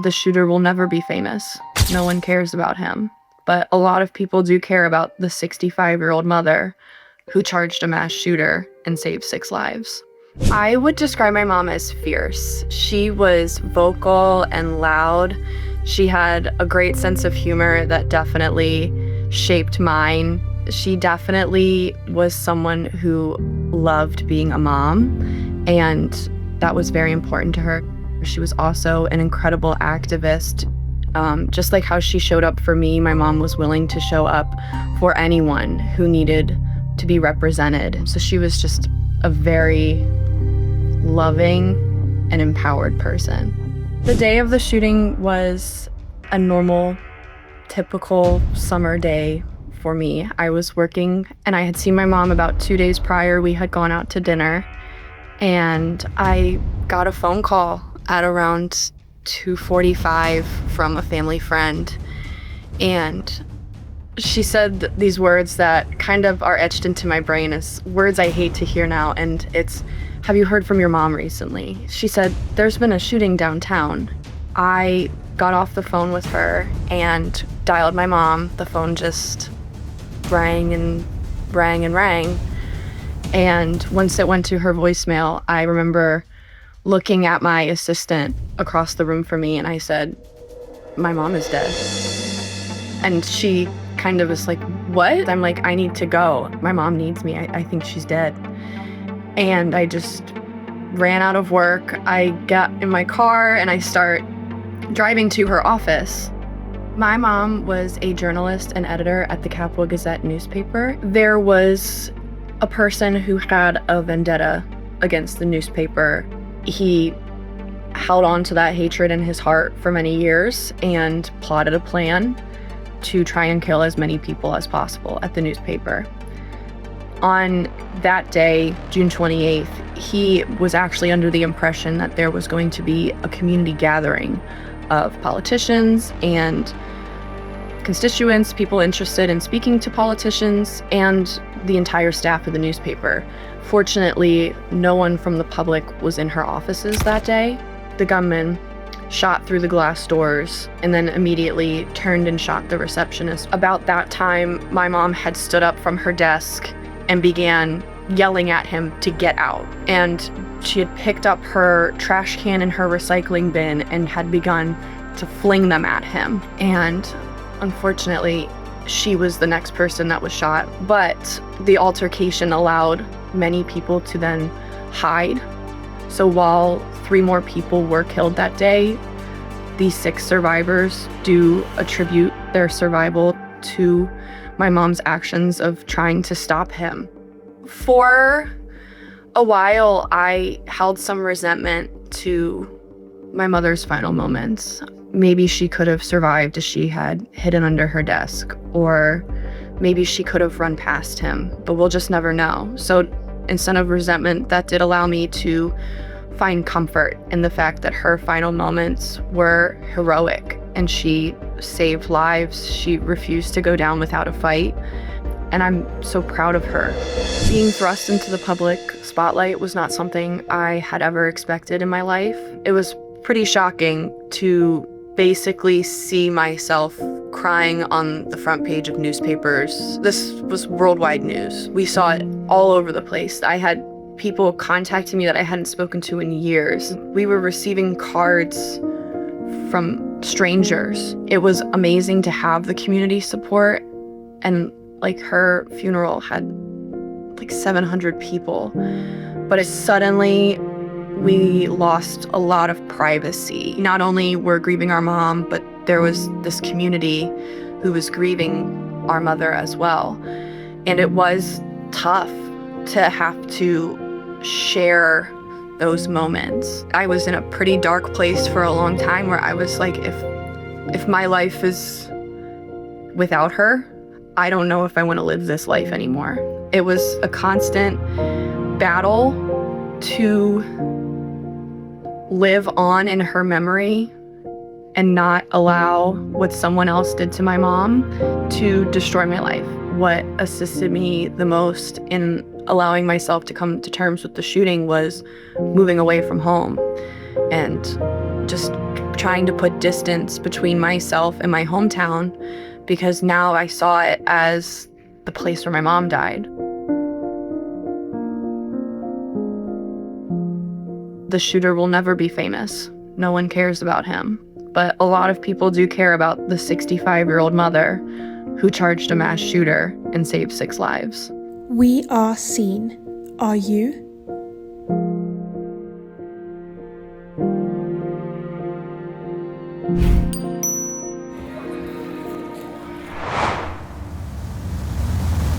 the shooter will never be famous. No one cares about him. But a lot of people do care about the 65-year-old mother who charged a mass shooter and saved 6 lives. I would describe my mom as fierce. She was vocal and loud. She had a great sense of humor that definitely shaped mine. She definitely was someone who loved being a mom, and that was very important to her. She was also an incredible activist. Just like how she showed up for me, my mom was willing to show up for anyone who needed to be represented. So she was just a very loving and empowered person. The day of the shooting was a normal, typical summer day for me. I was working and I had seen my mom about 2 days prior. We had gone out to dinner and I got a phone call at around 2:45 from a family friend, and she said these words that kind of are etched into my brain as words I hate to hear now, and it's, "Have you heard from your mom recently?" She said, "There's been a shooting downtown." I got off the phone with her and dialed my mom. The phone just rang and rang and rang, and once it went to her voicemail, I remember looking at my assistant across the room from me, and I said, "My mom is dead." And she kind of was like, "What?" I'm like, "I need to go. My mom needs me. I think she's dead." And I just ran out of work. I got in my car and I start driving to her office. My mom was a journalist and editor at the Capital Gazette newspaper. There was a person who had a vendetta against the newspaper. He held on to that hatred in his heart for many years and plotted a plan to try and kill as many people as possible at the newspaper. On that day, June 28th, he was actually under the impression that there was going to be a community gathering of politicians and constituents, people interested in speaking to politicians, and the entire staff of the newspaper. Fortunately, no one from the public was in her offices that day. The gunman shot through the glass doors and then immediately turned and shot the receptionist. About that time, my mom had stood up from her desk and began yelling at him to get out. And she had picked up her trash can and her recycling bin and had begun to fling them at him. And unfortunately, she was the next person that was shot. But the altercation allowed many people to then hide. So while 3 more people were killed that day, these 6 survivors do attribute their survival to my mom's actions of trying to stop him. For a while, I held some resentment to my mother's final moments. Maybe she could have survived if she had hidden under her desk, or maybe she could have run past him, but we'll just never know. So instead of resentment, that did allow me to find comfort in the fact that her final moments were heroic and she saved lives. She refused to go down without a fight, and I'm so proud of her. Being thrust into the public spotlight was not something I had ever expected in my life. It was pretty shocking to basically see myself crying on the front page of newspapers. This was worldwide news. We saw it all over the place. I had people contacting me that I hadn't spoken to in years. We were receiving cards from strangers. It was amazing to have the community support, and like her funeral had like 700 people, but it suddenly we lost a lot of privacy. Not only were grieving our mom, but there was this community who was grieving our mother as well. And it was tough to have to share those moments. I was in a pretty dark place for a long time where I was like, if my life is without her, I don't know if I want to live this life anymore. It was a constant battle to live on in her memory and not allow what someone else did to my mom to destroy my life. What assisted me the most in allowing myself to come to terms with the shooting was moving away from home and just trying to put distance between myself and my hometown because now I saw it as the place where my mom died. The shooter will never be famous. No one cares about him. But a lot of people do care about the 65-year-old mother who charged a mass shooter and saved 6 lives. We are seen. Are you?